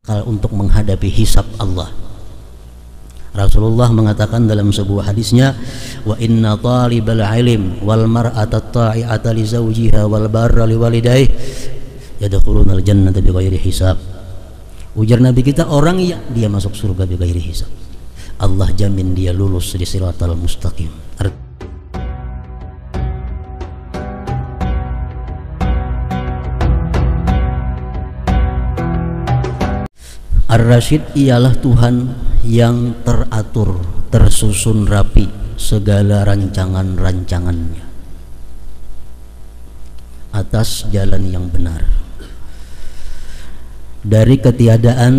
kalau untuk menghadapi hisab Allah. Rasulullah mengatakan dalam sebuah hadisnya, wa inna talibal ilm wal mar'ata ta'i'ata li zawjiha wal barra li walidayhi yadkhulunal jannata bighairi hisab. Ujar Nabi kita, orang yang dia masuk surga bighairi hisab, Allah jamin dia lulus di siratal mustaqim. Ar-Rasyid ialah Tuhan yang teratur, tersusun rapi segala rancangan-rancangannya atas jalan yang benar. Dari ketiadaan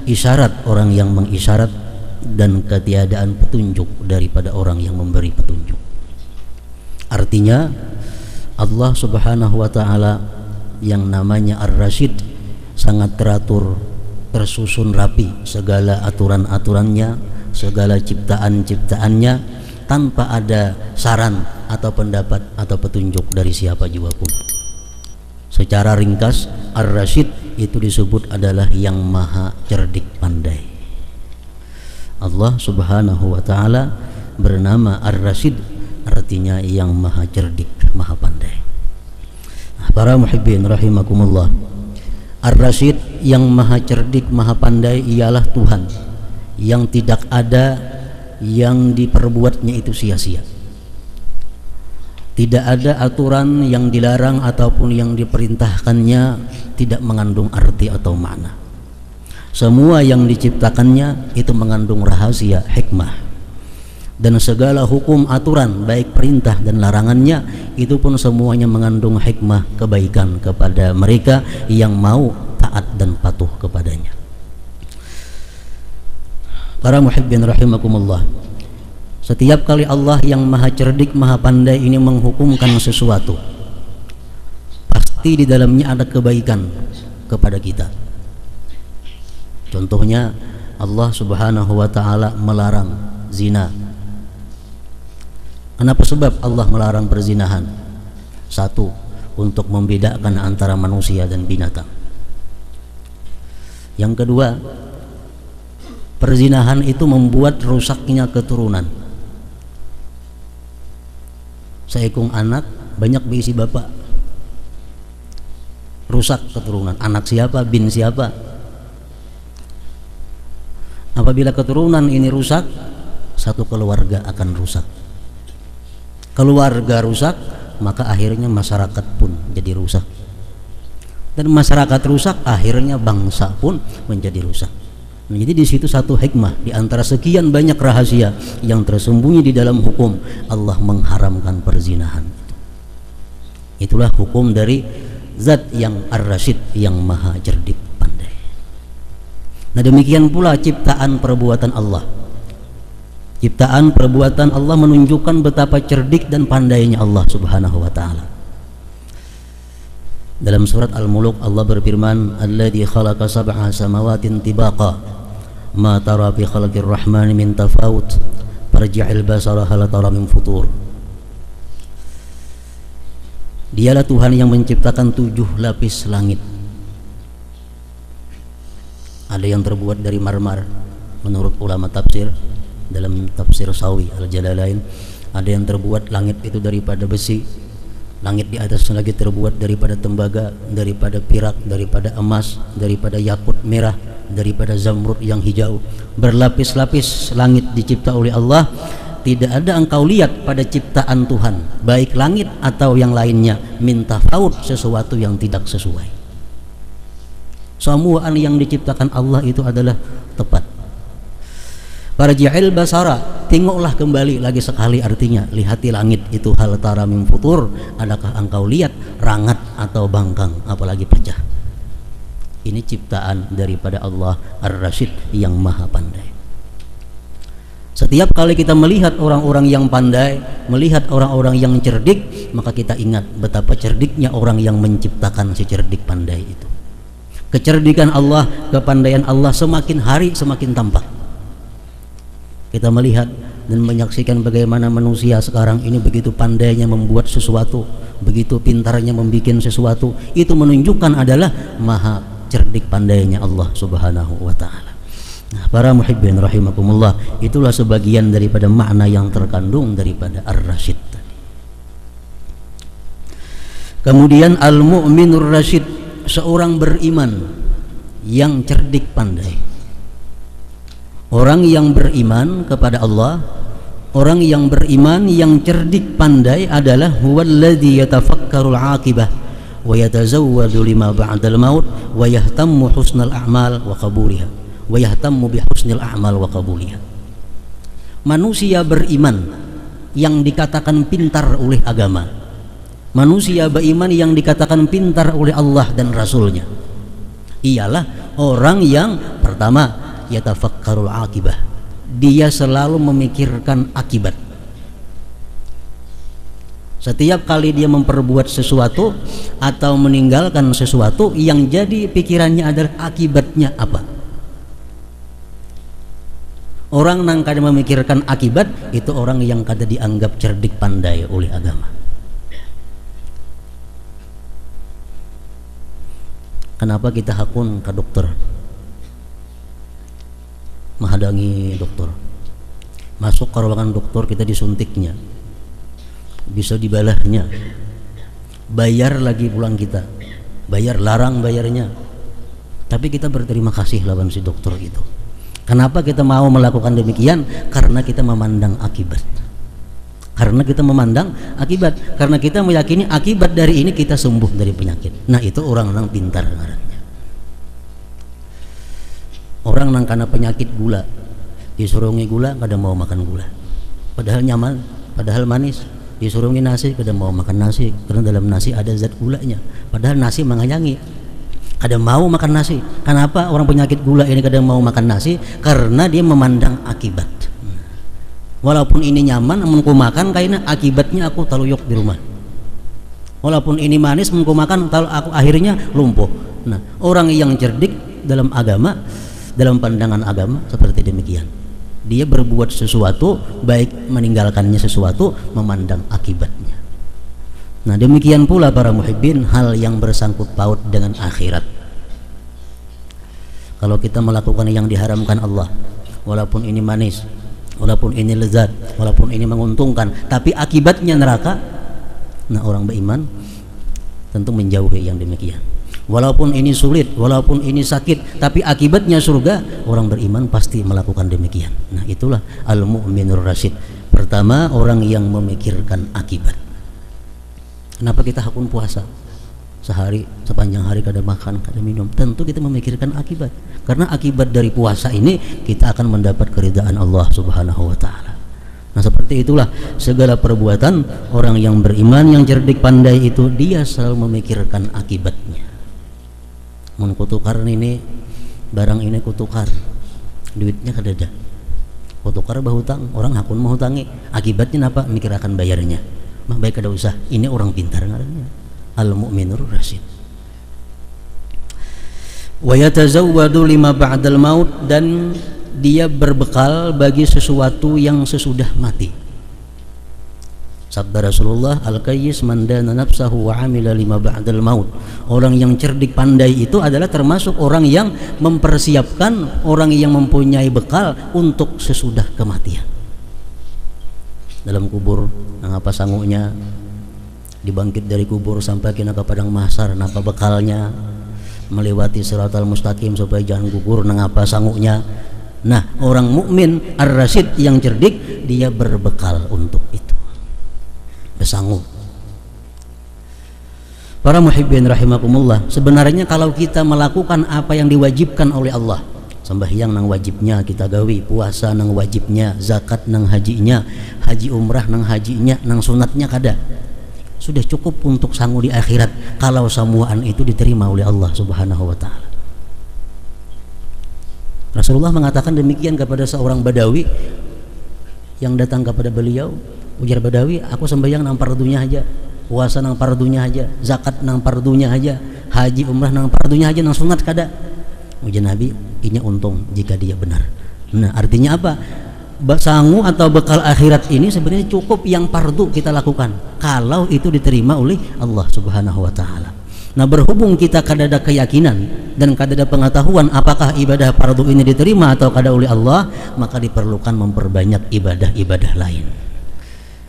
isyarat orang yang mengisyarat dan ketiadaan petunjuk daripada orang yang memberi petunjuk. Artinya Allah Subhanahu wa ta'ala yang namanya Ar-Rasyid sangat teratur, tersusun rapi segala aturan-aturannya, segala ciptaan-ciptaannya, tanpa ada saran atau pendapat atau petunjuk dari siapa juga pun. Secara ringkas, Ar-Rasyid itu disebut adalah yang maha cerdik pandai. Allah Subhanahu wa ta'ala bernama Ar-Rasyid, artinya yang maha cerdik, maha pandai. Para muhibbin rahimakumullah, Ar-Rasyid yang maha cerdik, maha pandai ialah Tuhan yang tidak ada yang diperbuatnya itu sia-sia. Tidak ada aturan yang dilarang ataupun yang diperintahkannya tidak mengandung arti atau makna. Semua yang diciptakannya itu mengandung rahasia, hikmah. Dan segala hukum aturan baik perintah dan larangannya itu pun semuanya mengandung hikmah kebaikan kepada mereka yang mau taat dan patuh kepadanya. Para muhibbin rahimakumullah, setiap kali Allah yang maha cerdik maha pandai ini menghukumkan sesuatu, pasti di dalamnya ada kebaikan kepada kita. Contohnya Allah Subhanahu wa ta'ala melarang zina. Kenapa sebab Allah melarang perzinahan? Satu, untuk membedakan antara manusia dan binatang. Yang kedua, perzinahan itu membuat rusaknya keturunan. Seekung anak banyak berisi bapak, rusak keturunan. Anak siapa, bin siapa. Apabila keturunan ini rusak, satu keluarga akan rusak. Keluarga rusak, maka akhirnya masyarakat pun jadi rusak. Dan masyarakat rusak, akhirnya bangsa pun menjadi rusak. Nah, jadi di situ satu hikmah di antara sekian banyak rahasia yang tersembunyi di dalam hukum. Allah mengharamkan perzinahan. Itulah hukum dari Zat yang Ar-Rasyid, yang maha cerdik pandai. Nah, demikian pula ciptaan perbuatan Allah. Ciptaan perbuatan Allah menunjukkan betapa cerdik dan pandainya Allah Subhanahu wa ta'ala. Dalam surat Al-Muluk Allah berfirman, alladzi khalaqa sab'a samawatin tibaqa ma tara fi khalqir rahmani min tafawut farji'il basara hal tara min futur. Dialah Tuhan yang menciptakan 7 lapis langit. Ada yang terbuat dari marmer menurut ulama tafsir dalam tafsir Sawi Al-Jalalain. Ada yang terbuat langit itu daripada besi, langit di atas lagi terbuat daripada tembaga, daripada pirak, daripada emas, daripada yakut merah, daripada zamrud yang hijau. Berlapis-lapis langit dicipta oleh Allah. Tidak ada engkau lihat pada ciptaan Tuhan, baik langit atau yang lainnya, min tafaut, sesuatu yang tidak sesuai. Semua yang diciptakan Allah itu adalah tepat. Farji'il basara, tengoklah kembali lagi sekali, artinya lihati langit itu, hal tara min futur, adakah engkau lihat rangat atau bangkang apalagi pecah. Ini ciptaan daripada Allah Ar-Rasyid yang maha pandai. Setiap kali kita melihat orang-orang yang pandai, melihat orang-orang yang cerdik, maka kita ingat betapa cerdiknya orang yang menciptakan si cerdik pandai itu. Kecerdikan Allah, kepandaian Allah semakin hari semakin tampak. Kita melihat dan menyaksikan bagaimana manusia sekarang ini begitu pandainya membuat sesuatu, begitu pintarnya membuat sesuatu. Itu menunjukkan adalah maha cerdik pandainya Allah Subhanahu wa taala. Nah, para muhibbin rahimakumullah, itulah sebagian daripada makna yang terkandung daripada ar-rasyid tadi. Kemudian al-mu'minur rasyid, seorang beriman yang cerdik pandai. Orang yang beriman kepada Allah, orang yang beriman yang cerdik pandai adalah huwallazi yatafakkarul aqibah wa yatazawwadu lima ba'dal maut wa yahtammu husnal a'mal wa qabuliha wa yahtammu bi husnil a'mal wa qabuliha. Manusia beriman yang dikatakan pintar oleh agama, manusia beriman yang dikatakan pintar oleh Allah dan Rasulnya, ialah orang yang pertama yatafakkarul aqibah, dia selalu memikirkan akibat. Setiap kali dia memperbuat sesuatu atau meninggalkan sesuatu, yang jadi pikirannya adalah akibatnya apa. Orang yang kada memikirkan akibat itu orang yang kada dianggap cerdik pandai oleh agama. Kenapa kita hakun ke dokter, menghadangi dokter, masuk ke ruangan dokter, kita disuntiknya, bisa dibalahnya, bayar lagi pulang kita, bayar, larang bayarnya, tapi kita berterima kasih lawan si dokter itu. Kenapa kita mau melakukan demikian? Karena kita memandang akibat. Karena kita memandang akibat, karena kita meyakini akibat dari ini kita sembuh dari penyakit. Nah, itu orang-orang pintar ngarannya. Orang yang karena penyakit gula, disuruhi gula kada mau makan gula, padahal nyaman, padahal manis. Disuruhi nasi kada mau makan nasi karena dalam nasi ada zat gulanya, padahal nasi menganyangi. Kada mau makan nasi. Kenapa orang penyakit gula ini kada mau makan nasi? Karena dia memandang akibat. Walaupun ini nyaman, menku makan kayaknya akibatnya aku taluyuk di rumah. Walaupun ini manis, menku makan aku akhirnya lumpuh. Nah, orang yang cerdik dalam agama, dalam pandangan agama seperti demikian. Dia berbuat sesuatu, baik meninggalkannya sesuatu, memandang akibatnya. Nah, demikian pula para muhibbin hal yang bersangkut paut dengan akhirat. Kalau kita melakukan yang diharamkan Allah, walaupun ini manis, walaupun ini lezat, walaupun ini menguntungkan, tapi akibatnya neraka, nah orang beriman tentu menjauhi yang demikian. Walaupun ini sulit, walaupun ini sakit, tapi akibatnya surga, orang beriman pasti melakukan demikian. Nah, itulah al-mu'minur rasyid. Pertama, orang yang memikirkan akibat. Kenapa kita hakun puasa? Sehari, sepanjang hari kada makan, kada minum. Tentu kita memikirkan akibat. Karena akibat dari puasa ini kita akan mendapat keridhaan Allah Subhanahu wa taala. Nah, seperti itulah segala perbuatan orang yang beriman yang cerdik pandai itu, dia selalu memikirkan akibatnya. Mun kutukar ini, barang ini kutukar, duitnya kada ada. Kutukar bahutang, orang hakun mau hutangi. Akibatnya apa? Mikir akan bayarnya. Mah baik kada usah. Ini orang pintar ngarannya. Al-mu'minur rasyid. Wa yatazawwadu lima ba'dal maut, dan dia berbekal bagi sesuatu yang sesudah mati. Sabda Rasulullah, al-qayyis man dana nafsahu wa amila lima ba'dal maut. Orang yang cerdik pandai itu adalah termasuk orang yang mempersiapkan, orang yang mempunyai bekal untuk sesudah kematian. Dalam kubur, apa sangunya, dibangkit dari kubur sampai kena ke padang mahsyar, napa bekalnya, melewati siratal mustaqim supaya jangan gugur, apa sangunya. Nah, orang mukmin ar-rasyid yang cerdik, dia berbekal untuk itu, bersanggup. Para muhibbin rahimakumullah, sebenarnya kalau kita melakukan apa yang diwajibkan oleh Allah, sembahyang nang wajibnya kita gawi, puasa nang wajibnya, zakat nang hajinya, haji umrah nang hajinya, nang sunatnya kada, sudah cukup untuk sanggup di akhirat kalau semuaan itu diterima oleh Allah Subhanahu wa taala. Rasulullah mengatakan demikian kepada seorang Badawi yang datang kepada beliau. Ujar Badawi, aku sembahyang nang fardunya aja, puasa nang fardunya aja, zakat nang fardunya aja, haji umrah nang fardunya aja, nang sunat kada. Ujar Nabi, ini untung jika dia benar. Nah, artinya apa? Sangu atau bekal akhirat ini sebenarnya cukup yang fardu kita lakukan kalau itu diterima oleh Allah Subhanahu wa taala. Nah, berhubung kita kadada keyakinan dan kadada pengetahuan apakah ibadah fardu ini diterima atau kada oleh Allah, maka diperlukan memperbanyak ibadah-ibadah lain.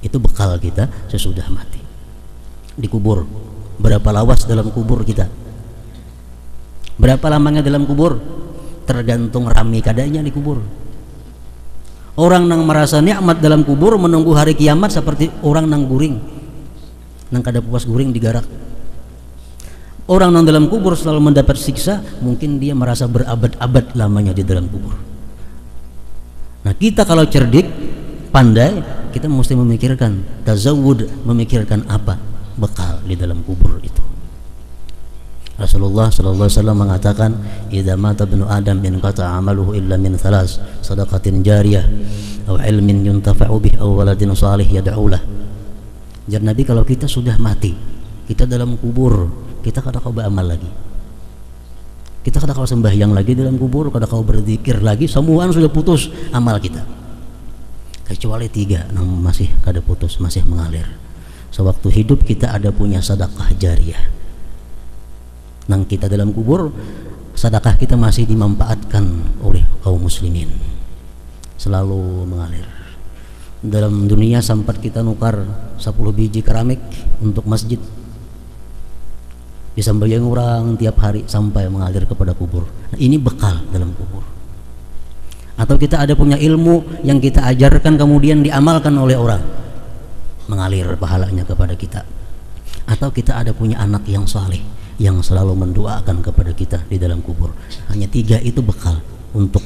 Itu bekal kita sesudah mati. Dikubur, berapa lawas dalam kubur kita? Berapa lamanya dalam kubur? Tergantung rami kadanya di kubur. Orang nang merasa nikmat dalam kubur menunggu hari kiamat seperti orang nang guring, nang kada puas guring digarak. Orang yang dalam kubur selalu mendapat siksa, mungkin dia merasa berabad-abad lamanya di dalam kubur. Nah, kita kalau cerdik, pandai, kita mesti memikirkan tazawud, memikirkan apa bekal di dalam kubur itu. Rasulullah sallallahu alaihi wasallam mengatakan, "Idza mata ibnu Adam inqata'a 'amaluhu illa min thalas, shadaqatin jariyah aw ilmin yuntafa'u bih aw waladin salih yad'u lah." Jar Nabi, kalau kita sudah mati, kita dalam kubur, kita kada kau beramal lagi, kita kada kau sembahyang lagi dalam kubur, kada kau berzikir lagi, semuaan sudah putus amal kita, kecuali 3 yang masih kada putus, masih mengalir. Sewaktu hidup kita ada punya sedekah jariyah, nang kita dalam kubur sedekah kita masih dimanfaatkan oleh kaum muslimin, selalu mengalir. Dalam dunia sempat kita nukar 10 biji keramik untuk masjid, disambayang orang tiap hari sampai mengalir kepada kubur. Nah, ini bekal dalam kubur. Atau kita ada punya ilmu yang kita ajarkan kemudian diamalkan oleh orang, mengalir pahalanya kepada kita. Atau kita ada punya anak yang saleh yang selalu mendoakan kepada kita di dalam kubur. Hanya 3 itu bekal untuk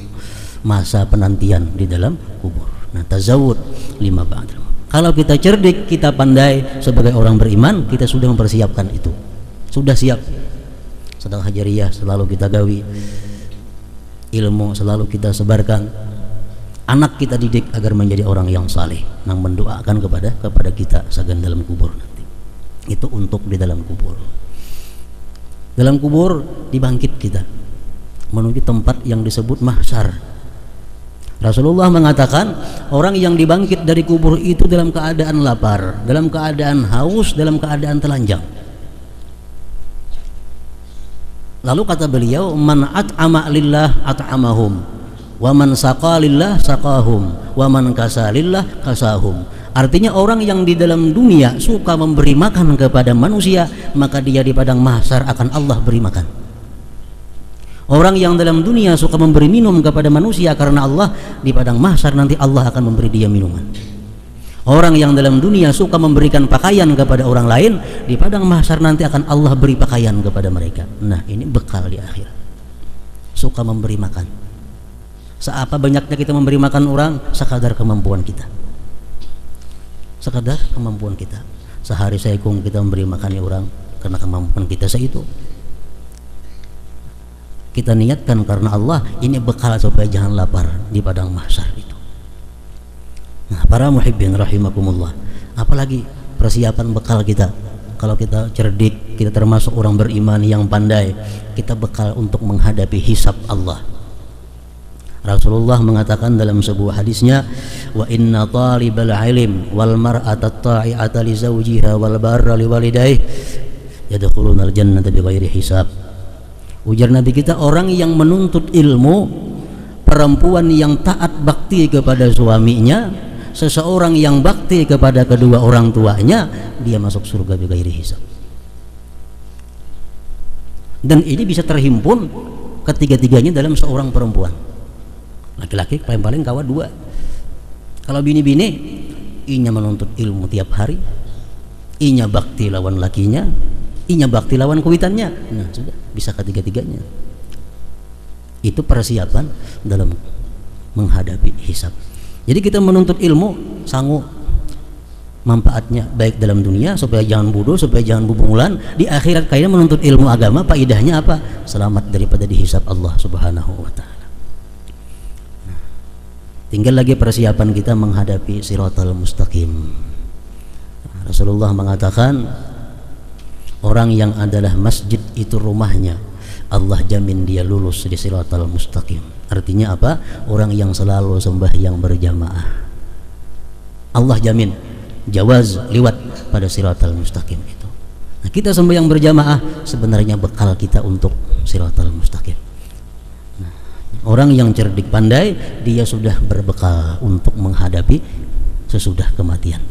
masa penantian di dalam kubur. Nah, tazawud 5 ba'dal. Kalau kita cerdik, kita pandai sebagai orang beriman, kita sudah mempersiapkan itu, sudah siap. Sedekah jariyah selalu kita gawi, ilmu selalu kita sebarkan, anak kita didik agar menjadi orang yang saleh, yang mendoakan kepada kita sagan dalam kubur nanti. Itu untuk di dalam kubur. Dalam kubur dibangkit kita menuju tempat yang disebut mahsyar. Rasulullah mengatakan, orang yang dibangkit dari kubur itu dalam keadaan lapar, dalam keadaan haus, dalam keadaan telanjang. Lalu kata beliau, man at'ama lillah at'amahum, wa man saqa lillah saqahum, wa man kasa lillah kasahum. Artinya orang yang di dalam dunia suka memberi makan kepada manusia, maka dia di padang mahsyar akan Allah beri makan. Orang yang dalam dunia suka memberi minum kepada manusia karena Allah, di padang mahsyar nanti Allah akan memberi dia minuman. Orang yang dalam dunia suka memberikan pakaian kepada orang lain, di padang mahsyar nanti akan Allah beri pakaian kepada mereka. Nah, ini bekal di akhirat. Suka memberi makan. Seapa banyaknya kita memberi makan orang, sekadar kemampuan kita. Sekadar kemampuan kita. Sehari seekung kita memberi makan orang karena kemampuan kita seitu. Kita niatkan karena Allah, ini bekal supaya jangan lapar di padang mahsyar itu. Nah, para muhibbin rahimakumullah, apalagi persiapan bekal kita. Kalau kita cerdik, kita termasuk orang beriman yang pandai, kita bekal untuk menghadapi hisab Allah. Rasulullah mengatakan dalam sebuah hadisnya, wa inna talibal ilm wal mar'ata ta'i'ata li zawjiha wal barra li walidayhi yadkhulunal jannata bighairi hisab. Ujar Nabi kita, orang yang menuntut ilmu, perempuan yang taat bakti kepada suaminya, seseorang yang bakti kepada kedua orang tuanya, dia masuk surga bighairi hisab. Dan ini bisa terhimpun ketiga-tiganya dalam seorang perempuan. Laki-laki paling-paling kawa 2. Kalau bini-bini, inya menuntut ilmu tiap hari, inya bakti lawan lakinya, inya bakti lawan kuitannya. Nah, sudah bisa ketiga-tiganya. Itu persiapan dalam menghadapi hisab. Jadi kita menuntut ilmu sanggup manfaatnya baik dalam dunia supaya jangan bodoh, supaya jangan bubungulan. Di akhirat kayaknya menuntut ilmu agama, faedahnya apa? Selamat daripada dihisab Allah Subhanahu wa taala. Tinggal lagi persiapan kita menghadapi siratal mustaqim. Rasulullah mengatakan, orang yang adalah masjid itu rumahnya, Allah jamin dia lulus di siratal mustaqim. Artinya apa? Orang yang selalu sembahyang berjamaah, Allah jamin jawaz liwat pada siratal mustaqim itu. Nah, kita sembahyang berjamaah sebenarnya bekal kita untuk Shiratal Mustaqim. Nah, orang yang cerdik pandai dia sudah berbekal untuk menghadapi sesudah kematian.